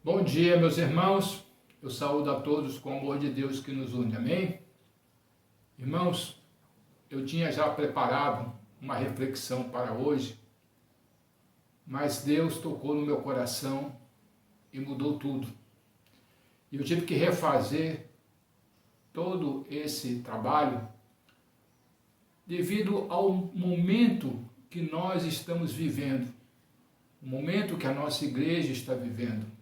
Bom dia, meus irmãos. Eu saúdo a todos com o amor de Deus que nos une. Amém? Irmãos, eu tinha já preparado uma reflexão para hoje, mas Deus tocou no meu coração e mudou tudo. E eu tive que refazer todo esse trabalho devido ao momento que nós estamos vivendo, o momento que a nossa igreja está vivendo.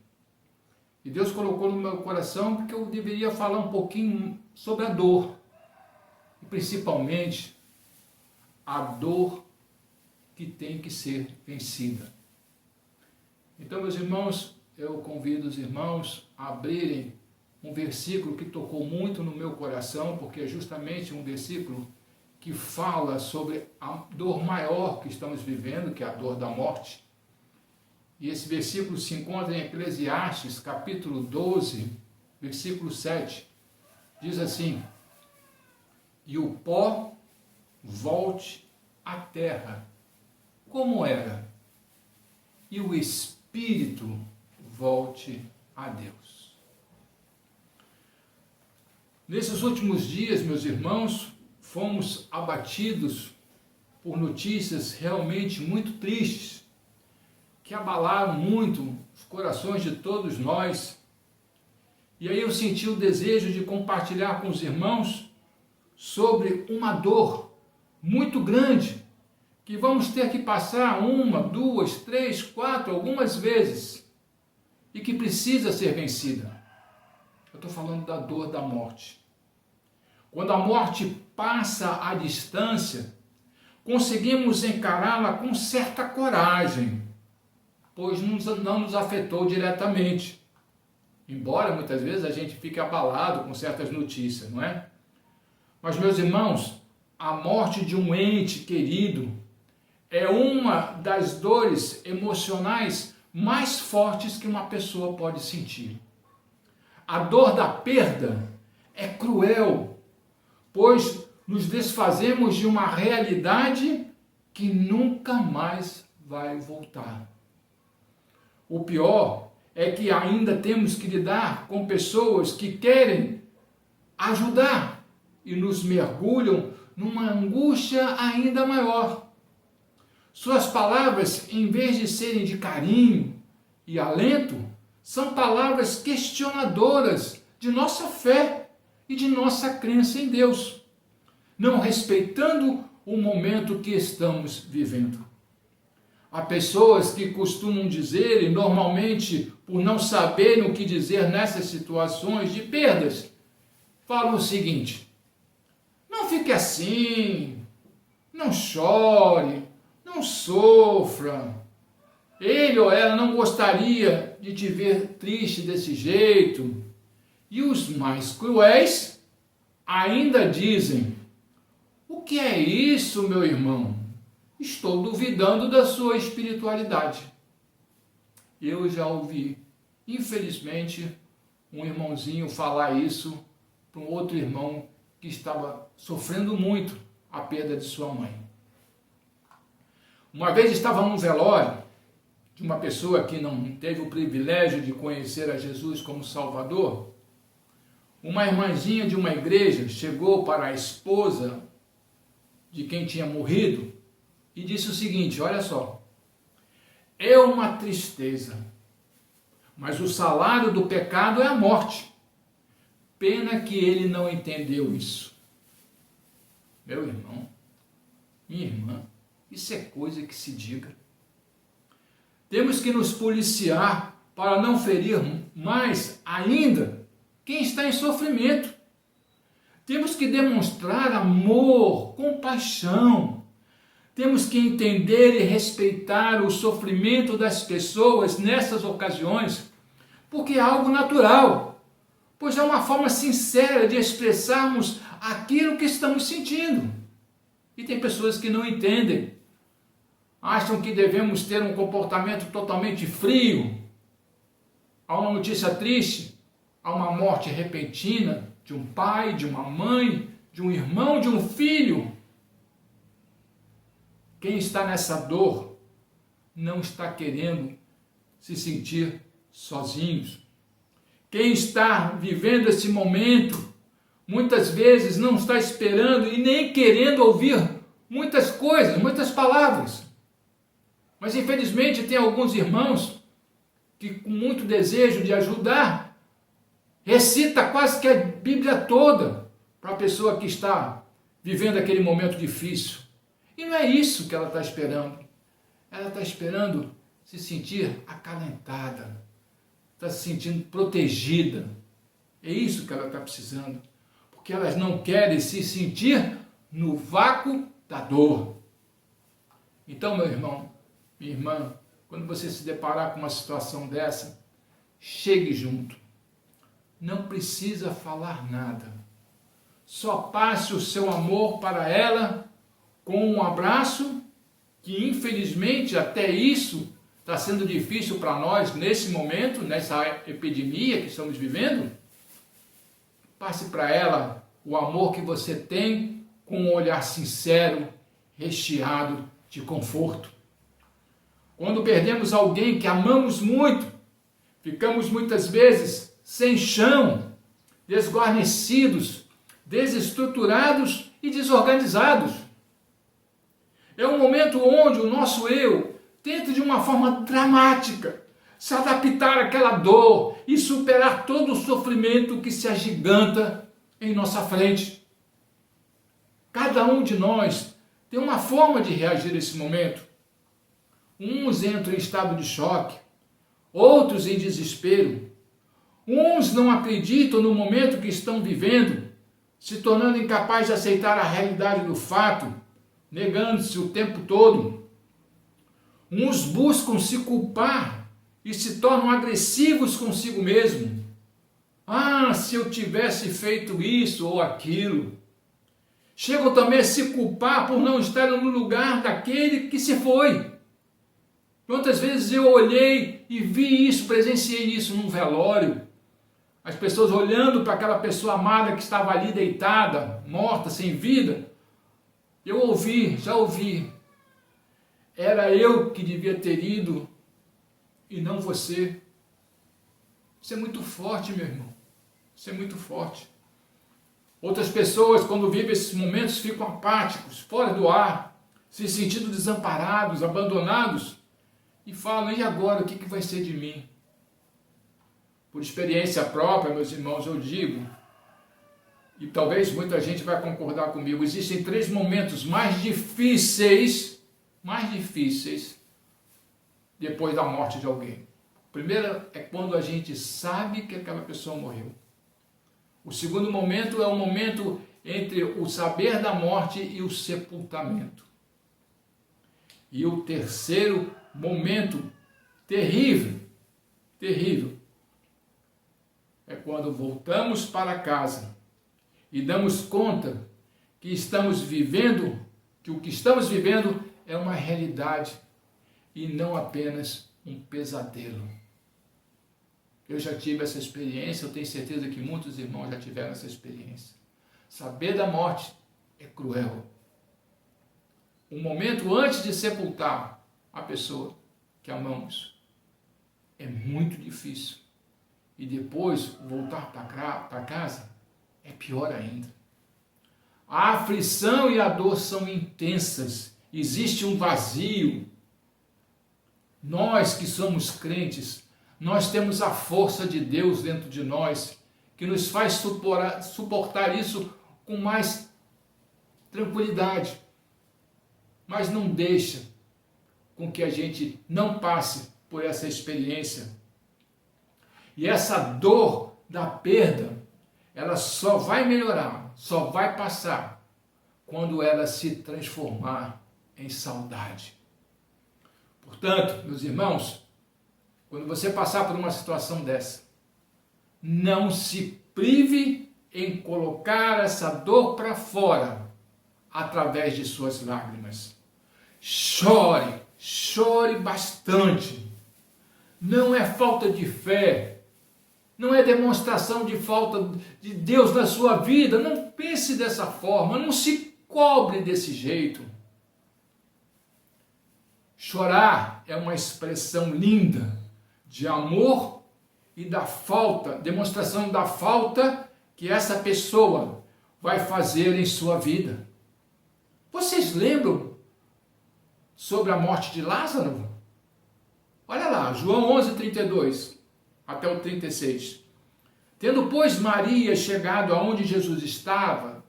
E Deus colocou no meu coração porque eu deveria falar um pouquinho sobre a dor, e principalmente a dor que tem que ser vencida. Então, meus irmãos, eu convido os irmãos a abrirem um versículo que tocou muito no meu coração, porque é justamente um versículo que fala sobre a dor maior que estamos vivendo, que é a dor da morte. E esse versículo se encontra em Eclesiastes, capítulo 12, versículo 7. Diz assim: e o pó volte à terra, como era, e o espírito volte a Deus. Nesses últimos dias, meus irmãos, fomos abatidos por notícias realmente muito tristes, que abalaram muito os corações de todos nós. E aí eu senti o desejo de compartilhar com os irmãos sobre uma dor muito grande, que vamos ter que passar 1, 2, 3, 4, algumas vezes, e que precisa ser vencida. Eu estou falando da dor da morte. Quando a morte passa à distância, conseguimos encará-la com certa coragem, pois não nos afetou diretamente. Embora muitas vezes a gente fique abalado com certas notícias, não é? Mas, meus irmãos, a morte de um ente querido é uma das dores emocionais mais fortes que uma pessoa pode sentir. A dor da perda é cruel, pois nos desfazemos de uma realidade que nunca mais vai voltar. O pior é que ainda temos que lidar com pessoas que querem ajudar e nos mergulham numa angústia ainda maior. Suas palavras, em vez de serem de carinho e alento, são palavras questionadoras de nossa fé e de nossa crença em Deus, não respeitando o momento que estamos vivendo. Há pessoas que costumam dizer, e normalmente por não saberem o que dizer nessas situações de perdas, falam o seguinte: não fique assim, não chore, não sofra. Ele ou ela não gostaria de te ver triste desse jeito. E os mais cruéis ainda dizem: o que é isso, meu irmão? Estou duvidando da sua espiritualidade. Eu já ouvi, infelizmente, um irmãozinho falar isso para um outro irmão que estava sofrendo muito a perda de sua mãe. Uma vez estava num velório de uma pessoa que não teve o privilégio de conhecer a Jesus como Salvador. Uma irmãzinha de uma igreja chegou para a esposa de quem tinha morrido e disse o seguinte: olha só, é uma tristeza, mas o salário do pecado é a morte. Pena que ele não entendeu isso. Meu irmão, minha irmã, isso é coisa que se diga. Temos que nos policiar para não ferir mais ainda quem está em sofrimento. Temos que demonstrar amor, compaixão. Temos que entender e respeitar o sofrimento das pessoas nessas ocasiões, porque é algo natural, pois é uma forma sincera de expressarmos aquilo que estamos sentindo. E tem pessoas que não entendem, acham que devemos ter um comportamento totalmente frio. Há uma notícia triste, há uma morte repentina de um pai, de uma mãe, de um irmão, de um filho. Quem está nessa dor não está querendo se sentir sozinhos. Quem está vivendo esse momento, muitas vezes não está esperando e nem querendo ouvir muitas coisas, muitas palavras. Mas infelizmente tem alguns irmãos que com muito desejo de ajudar, recita quase que a Bíblia toda para a pessoa que está vivendo aquele momento difícil. E não é isso que ela está esperando. Ela está esperando se sentir acalentada, está se sentindo protegida. É isso que ela está precisando. Porque elas não querem se sentir no vácuo da dor. Então, meu irmão, minha irmã, quando você se deparar com uma situação dessa, chegue junto. Não precisa falar nada. Só passe o seu amor para ela com um abraço, que infelizmente até isso está sendo difícil para nós nesse momento, nessa epidemia que estamos vivendo. Passe para ela o amor que você tem com um olhar sincero, recheado de conforto. Quando perdemos alguém que amamos muito, ficamos muitas vezes sem chão, desguarnecidos, desestruturados e desorganizados. É um momento onde o nosso eu tenta de uma forma dramática se adaptar àquela dor e superar todo o sofrimento que se agiganta em nossa frente. Cada um de nós tem uma forma de reagir a esse momento. Uns entram em estado de choque, outros em desespero. Uns não acreditam no momento que estão vivendo, se tornando incapazes de aceitar a realidade do fato, negando-se o tempo todo. Uns buscam se culpar e se tornam agressivos consigo mesmo. Ah, se eu tivesse feito isso ou aquilo. Chegam também a se culpar por não estar no lugar daquele que se foi. Quantas vezes eu olhei e vi isso, presenciei isso num velório. As pessoas olhando para aquela pessoa amada que estava ali deitada, morta, sem vida. Eu ouvi, já ouvi. Era eu que devia ter ido e não você. Isso é muito forte, meu irmão. Isso é muito forte. Outras pessoas, quando vivem esses momentos, ficam apáticos, fora do ar, se sentindo desamparados, abandonados, e falam, e agora, o que vai ser de mim? Por experiência própria, meus irmãos, eu digo, e talvez muita gente vai concordar comigo, existem 3 momentos mais difíceis depois da morte de alguém. O primeiro é quando a gente sabe que aquela pessoa morreu. O segundo momento é o momento entre o saber da morte e o sepultamento. E o terceiro momento terrível, é quando voltamos para casa e damos conta que estamos vivendo, que o que estamos vivendo é uma realidade e não apenas um pesadelo. Eu já tive essa experiência, eu tenho certeza que muitos irmãos já tiveram essa experiência. Saber da morte é cruel. Um momento antes de sepultar a pessoa que amamos é muito difícil. E depois voltar para casa é pior ainda. A aflição e a dor são intensas. Existe um vazio. Nós que somos crentes, nós temos a força de Deus dentro de nós, que nos faz suportar isso com mais tranquilidade. Mas não deixa com que a gente não passe por essa experiência. E essa dor da perda, ela só vai melhorar, só vai passar quando ela se transformar em saudade. Portanto, meus irmãos, quando você passar por uma situação dessa, não se prive em colocar essa dor para fora através de suas lágrimas. Chore, chore bastante. Não é falta de fé, não é demonstração de falta de Deus na sua vida. Não pense dessa forma, não se cobre desse jeito. Chorar é uma expressão linda de amor e da falta, demonstração da falta que essa pessoa vai fazer em sua vida. Vocês lembram sobre a morte de Lázaro? Olha lá, João 11:32 até o 36. Tendo, pois, Maria chegado aonde Jesus estava,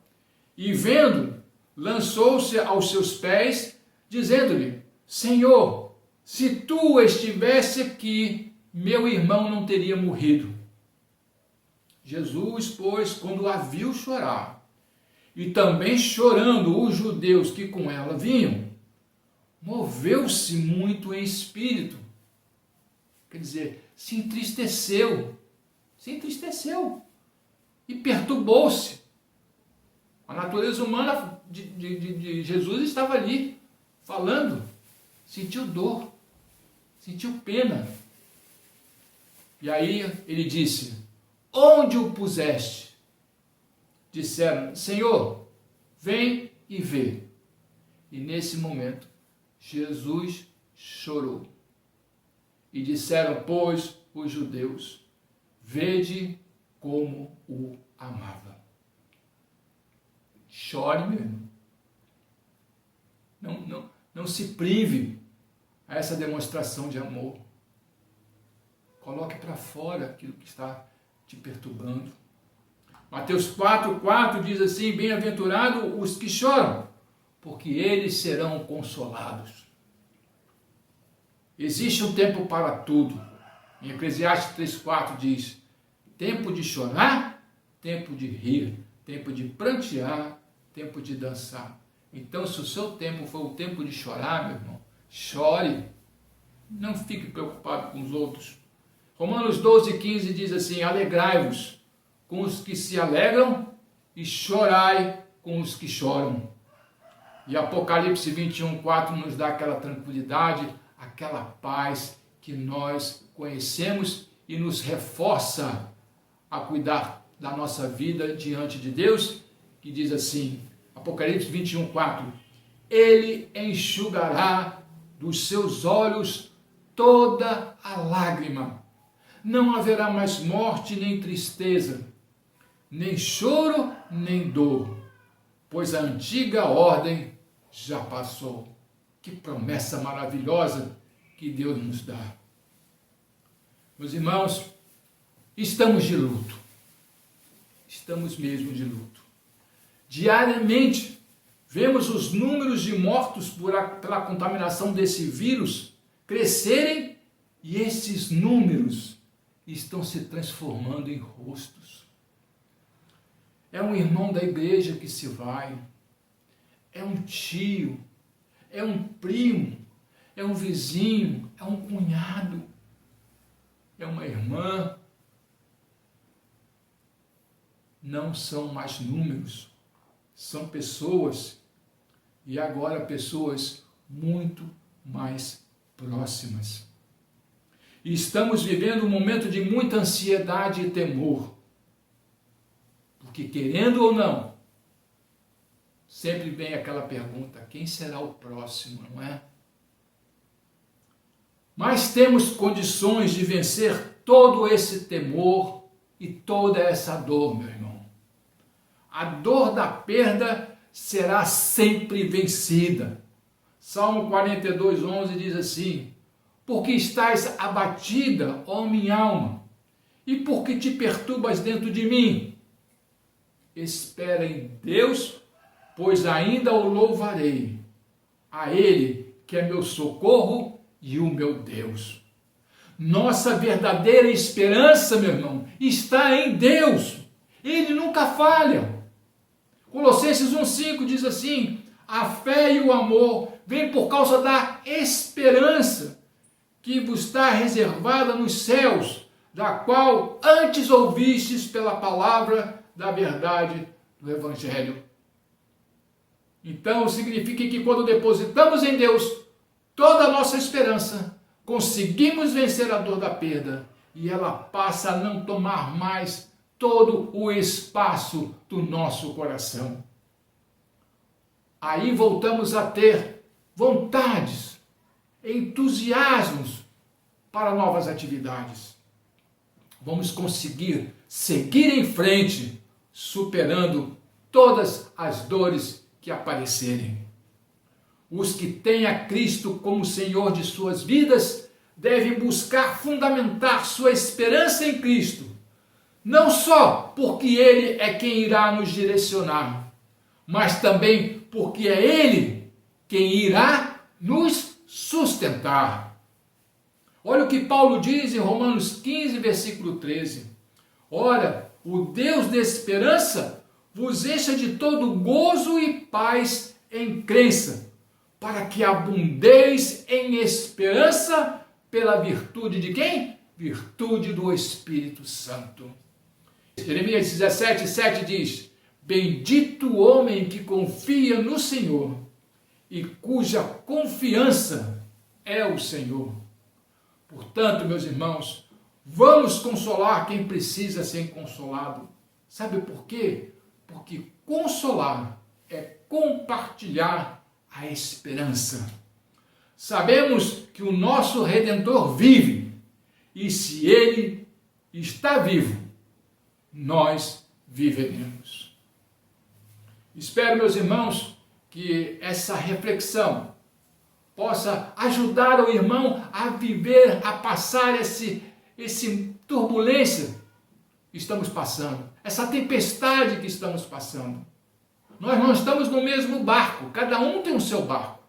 e vendo, lançou-se aos seus pés, dizendo-lhe: Senhor, se tu estivesse aqui, meu irmão não teria morrido. Jesus, pois, quando a viu chorar, e também chorando os judeus que com ela vinham, moveu-se muito em espírito. Quer dizer, se entristeceu e perturbou-se. A natureza humana de Jesus estava ali, falando, sentiu dor, sentiu pena. E aí ele disse: onde o puseste? Disseram: Senhor, vem e vê. E nesse momento, Jesus chorou. E disseram, pois, os judeus: vede como o amava. Chore, meu irmão. Não se prive a essa demonstração de amor. Coloque para fora aquilo que está te perturbando. Mateus 4:4 diz assim: bem-aventurados os que choram, porque eles serão consolados. Existe um tempo para tudo. Em Eclesiastes 3:4 diz: tempo de chorar, tempo de rir, tempo de prantear, tempo de dançar. Então, se o seu tempo for o tempo de chorar, meu irmão, chore. Não fique preocupado com os outros. Romanos 12:15 diz assim: alegrai-vos com os que se alegram e chorai com os que choram. E Apocalipse 21:4 nos dá aquela tranquilidade, aquela paz que nós conhecemos e nos reforça a cuidar da nossa vida diante de Deus, que diz assim, Apocalipse 21:4, Ele enxugará dos seus olhos toda a lágrima. Não haverá mais morte nem tristeza, nem choro nem dor, pois a antiga ordem já passou. Que promessa maravilhosa que Deus nos dá. Meus irmãos, estamos de luto. Estamos mesmo de luto. Diariamente, vemos os números de mortos pela contaminação desse vírus crescerem e esses números estão se transformando em rostos. É um irmão da igreja que se vai, é um tio, é um primo, é um vizinho, é um cunhado, é uma irmã. Não são mais números, são pessoas, e agora pessoas muito mais próximas. E estamos vivendo um momento de muita ansiedade e temor, porque querendo ou não, sempre vem aquela pergunta: quem será o próximo, não é? Mas temos condições de vencer todo esse temor e toda essa dor, meu irmão. A dor da perda será sempre vencida. Salmo 42:11 diz assim: porque estás abatida, ó minha alma, e porque te perturbas dentro de mim? Espera em Deus, pois ainda o louvarei, a Ele que é meu socorro e o meu Deus. Nossa verdadeira esperança, meu irmão, está em Deus. Ele nunca falha. Colossenses 1:5 diz assim: a fé e o amor vêm por causa da esperança que vos está reservada nos céus, da qual antes ouvistes pela palavra da verdade do Evangelho. Então, significa que quando depositamos em Deus toda a nossa esperança, conseguimos vencer a dor da perda e ela passa a não tomar mais todo o espaço do nosso coração. Aí voltamos a ter vontades, entusiasmos para novas atividades. vamos conseguir seguir em frente, superando todas as dores que aparecerem. Os que têm a Cristo como Senhor de suas vidas devem buscar fundamentar sua esperança em Cristo, não só porque Ele é quem irá nos direcionar, mas também porque é Ele quem irá nos sustentar. Olha o que Paulo diz em Romanos 15, versículo 13. Ora, o Deus de esperança vos encha de todo gozo e paz em crença, para que abundeis em esperança pela virtude de quem? Virtude do Espírito Santo. Jeremias 17, 7 diz: bendito o homem que confia no Senhor e cuja confiança é o Senhor. Portanto, meus irmãos, vamos consolar quem precisa ser consolado. Sabe por quê? Porque consolar é compartilhar a esperança. Sabemos que o nosso Redentor vive, e se Ele está vivo, nós viveremos. Espero, meus irmãos, que essa reflexão possa ajudar o irmão a viver, a passar esse turbulência que estamos passando, essa tempestade que estamos passando. Nós não estamos no mesmo barco, cada um tem o seu barco,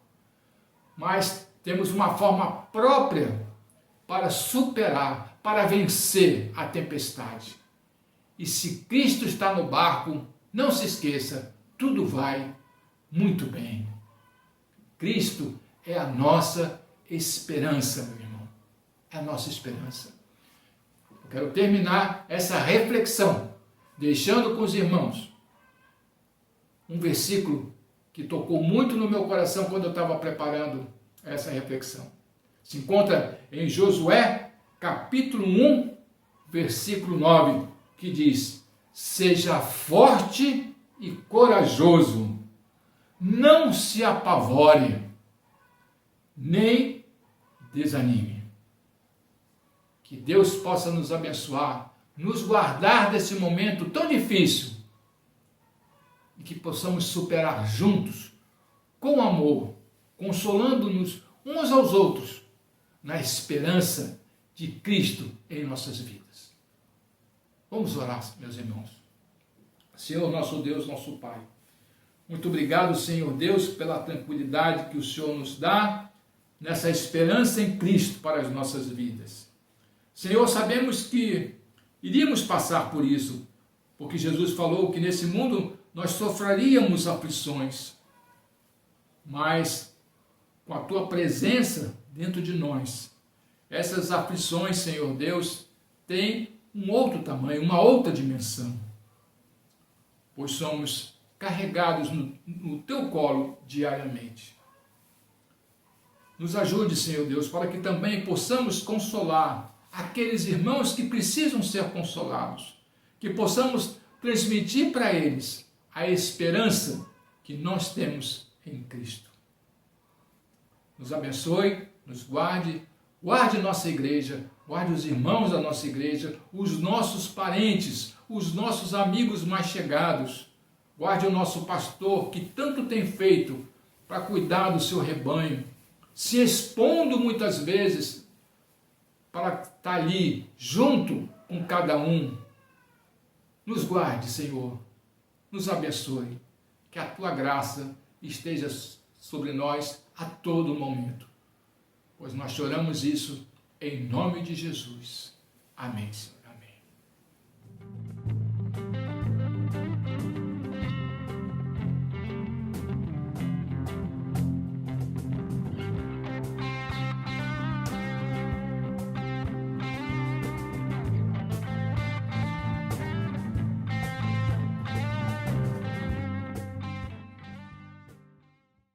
mas temos uma forma própria para superar, para vencer a tempestade. E se Cristo está no barco, não se esqueça, tudo vai muito bem. Cristo é a nossa esperança, meu irmão. É a nossa esperança. Eu quero terminar essa reflexão, deixando com os irmãos um versículo que tocou muito no meu coração quando eu estava preparando essa reflexão. Se encontra em Josué, capítulo 1, versículo 9, que diz: seja forte e corajoso, não se apavore, nem desanime. Que Deus possa nos abençoar, nos guardar desse momento tão difícil e que possamos superar juntos, com amor, consolando-nos uns aos outros, na esperança de Cristo em nossas vidas. Vamos orar, meus irmãos. Senhor, nosso Deus, nosso Pai, muito obrigado, Senhor Deus, pela tranquilidade que o Senhor nos dá nessa esperança em Cristo para as nossas vidas. Senhor, sabemos que iríamos passar por isso, porque Jesus falou que nesse mundo nós sofreríamos aflições, mas com a Tua presença dentro de nós, essas aflições, Senhor Deus, têm um outro tamanho, uma outra dimensão, pois somos carregados no Teu colo diariamente. Nos ajude, Senhor Deus, para que também possamos consolar aqueles irmãos que precisam ser consolados, que possamos transmitir para eles a esperança que nós temos em Cristo. Nos abençoe, nos guarde, guarde nossa igreja, guarde os irmãos da nossa igreja, os nossos parentes, os nossos amigos mais chegados, guarde o nosso pastor que tanto tem feito para cuidar do seu rebanho, se expondo muitas vezes para estar ali junto com cada um. Nos guarde, Senhor, nos abençoe, que a Tua graça esteja sobre nós a todo momento, pois nós choramos isso em nome de Jesus. Amém, Senhor.